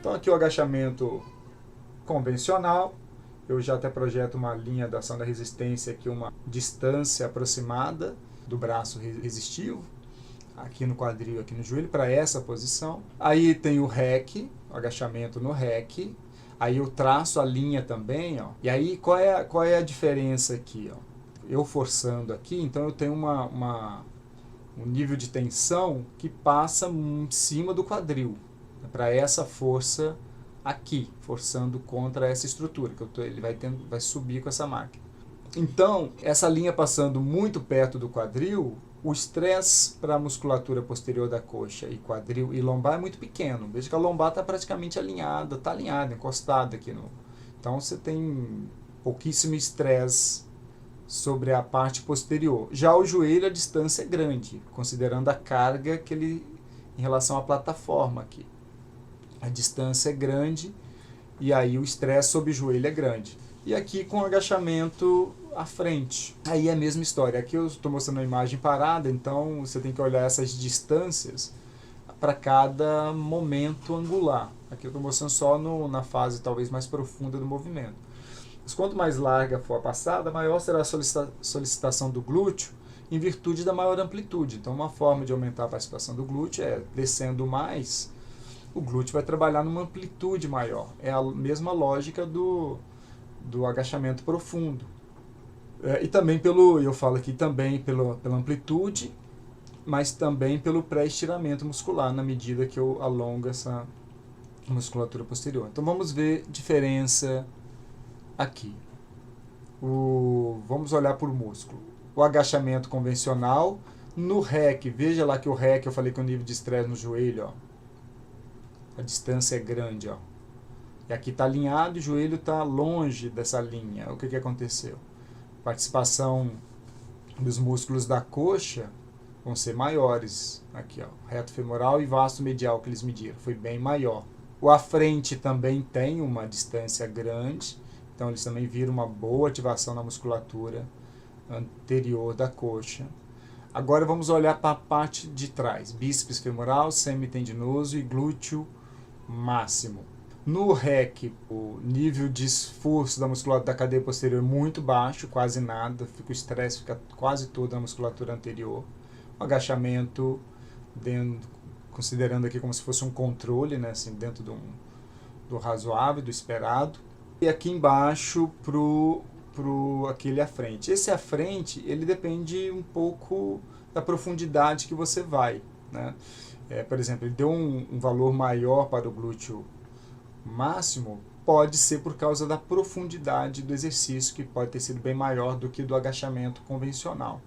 Então aqui o agachamento convencional, eu já até projeto uma linha da ação da resistência aqui, uma distância aproximada do braço resistivo, aqui no quadril, aqui no joelho, para essa posição. Aí tem o REC, o agachamento no REC. Aí eu traço a linha também, ó. E aí qual é a diferença aqui, ó? Eu forçando aqui, então eu tenho um nível de tensão que passa em cima do quadril, para essa força aqui, forçando contra essa estrutura, que ele vai subir com essa máquina. Então, essa linha passando muito perto do quadril, o estresse para a musculatura posterior da coxa e quadril e lombar é muito pequeno. Veja que a lombar está praticamente alinhada, encostada aqui no... Então você tem pouquíssimo estresse sobre a parte posterior. Já o joelho, a distância é grande, considerando a carga que ele em relação à plataforma aqui. A distância é grande e aí o estresse sobre o joelho é grande. E aqui com agachamento à frente. Aí é a mesma história. Aqui eu estou mostrando a imagem parada, então você tem que olhar essas distâncias para cada momento angular. Aqui eu estou mostrando só na fase talvez mais profunda do movimento. Mas quanto mais larga for a passada, maior será a solicitação do glúteo em virtude da maior amplitude. Então uma forma de aumentar a participação do glúteo é descendo mais, o glúteo vai trabalhar numa amplitude maior. É a mesma lógica do agachamento profundo. E também eu falo aqui também pela amplitude, mas também pelo pré-estiramento muscular, na medida que eu alongo essa musculatura posterior. Então vamos ver diferença aqui. Vamos olhar por músculo. O agachamento convencional, no REC, veja lá que o REC, eu falei que o nível de estresse no joelho, ó, a distância é grande, ó. E aqui está alinhado e o joelho está longe dessa linha. O que aconteceu? Participação dos músculos da coxa vão ser maiores. Aqui, ó, reto femoral e vasto medial que eles mediram. Foi bem maior. O à frente também tem uma distância grande. Então eles também viram uma boa ativação na musculatura anterior da coxa. Agora vamos olhar para a parte de trás. Bíceps femoral, semitendinoso e glúteo máximo. No REC, o nível de esforço da musculatura da cadeia posterior é muito baixo, quase nada, o estresse fica quase todo na musculatura anterior. O agachamento, considerando aqui como se fosse um controle, né, assim, dentro do razoável, do esperado. E aqui embaixo, aquele à frente. Esse à frente, ele depende um pouco da profundidade que você vai, né? Por exemplo, ele deu um valor maior para o glúteo máximo, pode ser por causa da profundidade do exercício, que pode ter sido bem maior do que do agachamento convencional.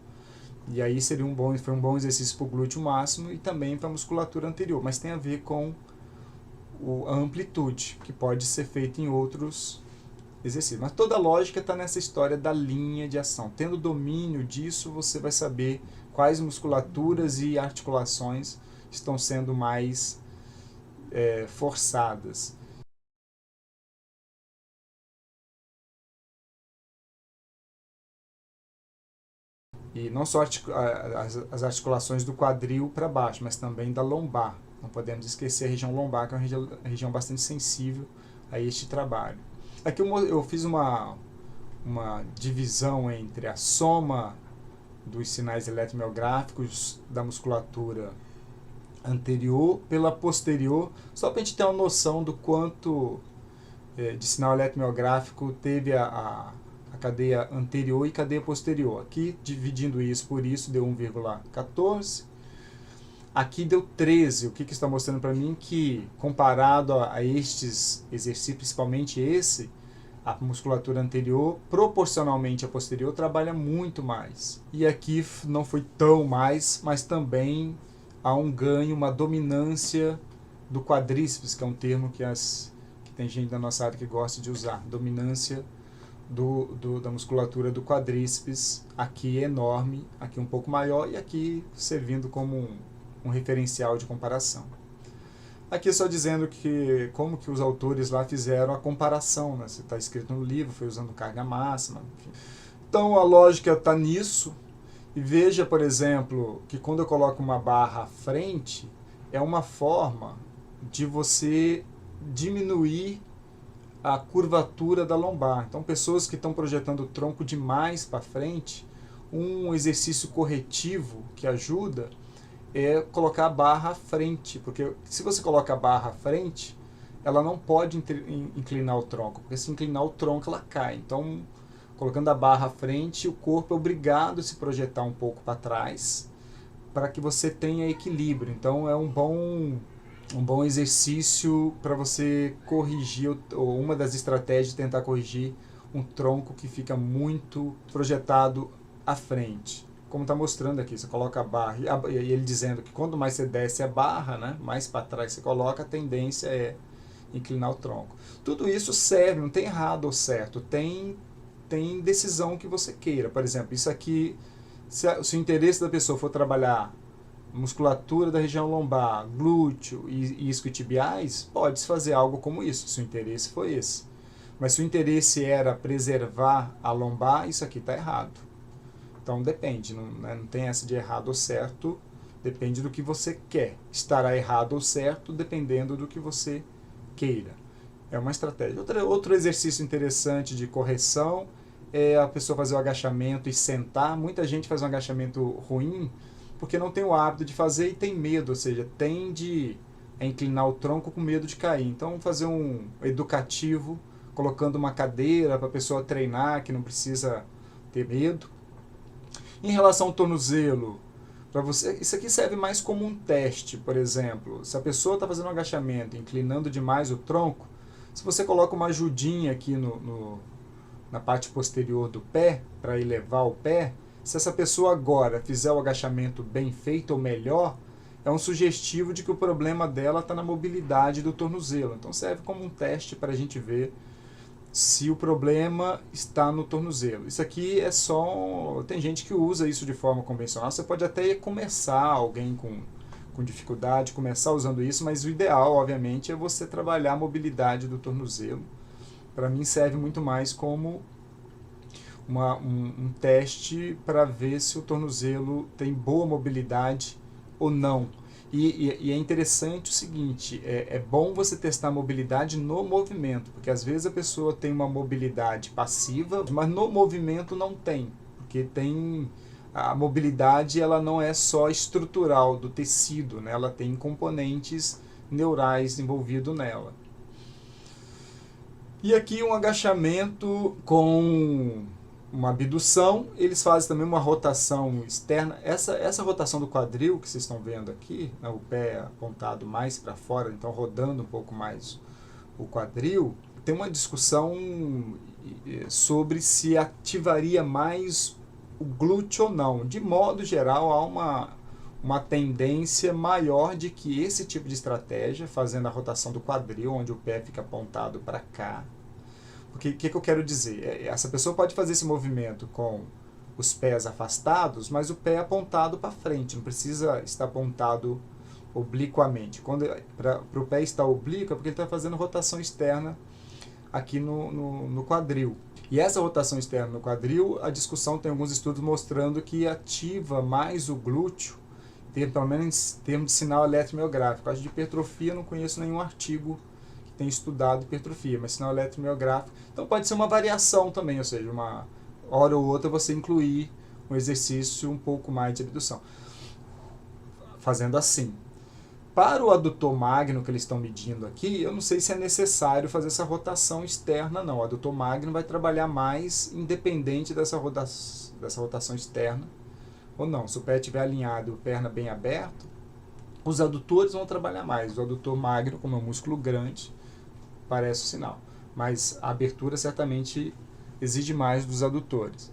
E aí foi um bom exercício para o glúteo máximo e também para a musculatura anterior, mas tem a ver com a amplitude, que pode ser feita em outros exercícios. Mas toda a lógica está nessa história da linha de ação. Tendo domínio disso, você vai saber quais musculaturas e articulações estão sendo mais forçadas. E não só as articulações do quadril para baixo, mas também da lombar. Não podemos esquecer a região lombar, que é uma região bastante sensível a este trabalho. Aqui eu fiz uma divisão entre a soma dos sinais eletromiográficos da musculatura anterior pela posterior, só para a gente ter uma noção do quanto de sinal eletromiográfico teve a cadeia anterior e cadeia posterior. Aqui, dividindo isso por isso, deu 1,14. Aqui deu 13. O que está mostrando para mim? Que, comparado a estes exercícios, principalmente esse, a musculatura anterior, proporcionalmente à posterior, trabalha muito mais. E aqui não foi tão mais, mas também há um ganho, uma dominância do quadríceps, que é um termo que tem gente da nossa área que gosta de usar. Dominância da musculatura do quadríceps, aqui é enorme, aqui um pouco maior e aqui servindo como um referencial de comparação. Aqui só dizendo como que os autores lá fizeram a comparação, né? Está escrito no livro, foi usando carga máxima, enfim. Então a lógica está nisso. E veja, por exemplo, que quando eu coloco uma barra à frente, é uma forma de você diminuir a curvatura da lombar. Então, pessoas que estão projetando o tronco demais para frente, um exercício corretivo que ajuda é colocar a barra à frente, porque se você coloca a barra à frente, ela não pode inclinar o tronco, porque se inclinar o tronco ela cai. Então, colocando a barra à frente, o corpo é obrigado a se projetar um pouco para trás, para que você tenha equilíbrio. Então, é um bom exercício para você corrigir, ou uma das estratégias de tentar corrigir um tronco que fica muito projetado à frente. Como está mostrando aqui, você coloca a barra, e ele dizendo que quanto mais você desce a barra, né, mais para trás você coloca, a tendência é inclinar o tronco. Tudo isso serve, não tem errado ou certo, tem decisão que você queira. Por exemplo, isso aqui, se o interesse da pessoa for trabalhar musculatura da região lombar, glúteo e isquiotibiais, pode-se fazer algo como isso, se o interesse for esse. Mas se o interesse era preservar a lombar, isso aqui está errado. Então depende, não tem essa de errado ou certo, depende do que você quer. Estará errado ou certo dependendo do que você queira. É uma estratégia. Outro exercício interessante de correção é a pessoa fazer o agachamento e sentar. Muita gente faz um agachamento ruim porque não tem o hábito de fazer e tem medo, ou seja, tende a inclinar o tronco com medo de cair. Então fazer um educativo, colocando uma cadeira para a pessoa treinar, que não precisa ter medo. Em relação ao tornozelo, para você, isso aqui serve mais como um teste, por exemplo. Se a pessoa está fazendo um agachamento, inclinando demais o tronco, se você coloca uma ajudinha aqui na parte posterior do pé, para elevar o pé, se essa pessoa agora fizer o agachamento bem feito ou melhor, é um sugestivo de que o problema dela está na mobilidade do tornozelo. Então serve como um teste para a gente ver se o problema está no tornozelo. Isso aqui é só... Tem gente que usa isso de forma convencional. Você pode até começar, alguém com dificuldade, começar usando isso, mas o ideal, obviamente, é você trabalhar a mobilidade do tornozelo. Para mim serve muito mais como um teste para ver se o tornozelo tem boa mobilidade ou não. E é interessante o seguinte, é bom você testar a mobilidade no movimento, porque às vezes a pessoa tem uma mobilidade passiva, mas no movimento não tem, porque a mobilidade ela não é só estrutural do tecido, né? Ela tem componentes neurais envolvidos nela. E aqui um agachamento com uma abdução, eles fazem também uma rotação externa. Essa rotação do quadril que vocês estão vendo aqui, né, o pé apontado mais para fora, então rodando um pouco mais o quadril, tem uma discussão sobre se ativaria mais o glúteo ou não. De modo geral, há uma tendência maior de que esse tipo de estratégia, fazendo a rotação do quadril, onde o pé fica apontado para cá. Porque o que eu quero dizer? Essa pessoa pode fazer esse movimento com os pés afastados, mas o pé apontado para frente, não precisa estar apontado obliquamente. Para o pé estar oblíquo é porque ele está fazendo rotação externa aqui no quadril. E essa rotação externa no quadril, a discussão tem alguns estudos mostrando que ativa mais o glúteo, pelo menos em termos de sinal eletromiográfico. Acho que de hipertrofia eu não conheço nenhum artigo tem estudado hipertrofia, mas sinal eletromiográfico. Então pode ser uma variação também, ou seja, uma hora ou outra você incluir um exercício um pouco mais de abdução. Fazendo assim. Para o adutor magno que eles estão medindo aqui, eu não sei se é necessário fazer essa rotação externa, não. O adutor magno vai trabalhar mais independente dessa rotação externa ou não. Se o pé estiver alinhado, perna bem aberta, os adutores vão trabalhar mais. O adutor magno, como é um músculo grande, parece o sinal. Mas a abertura certamente exige mais dos adutores.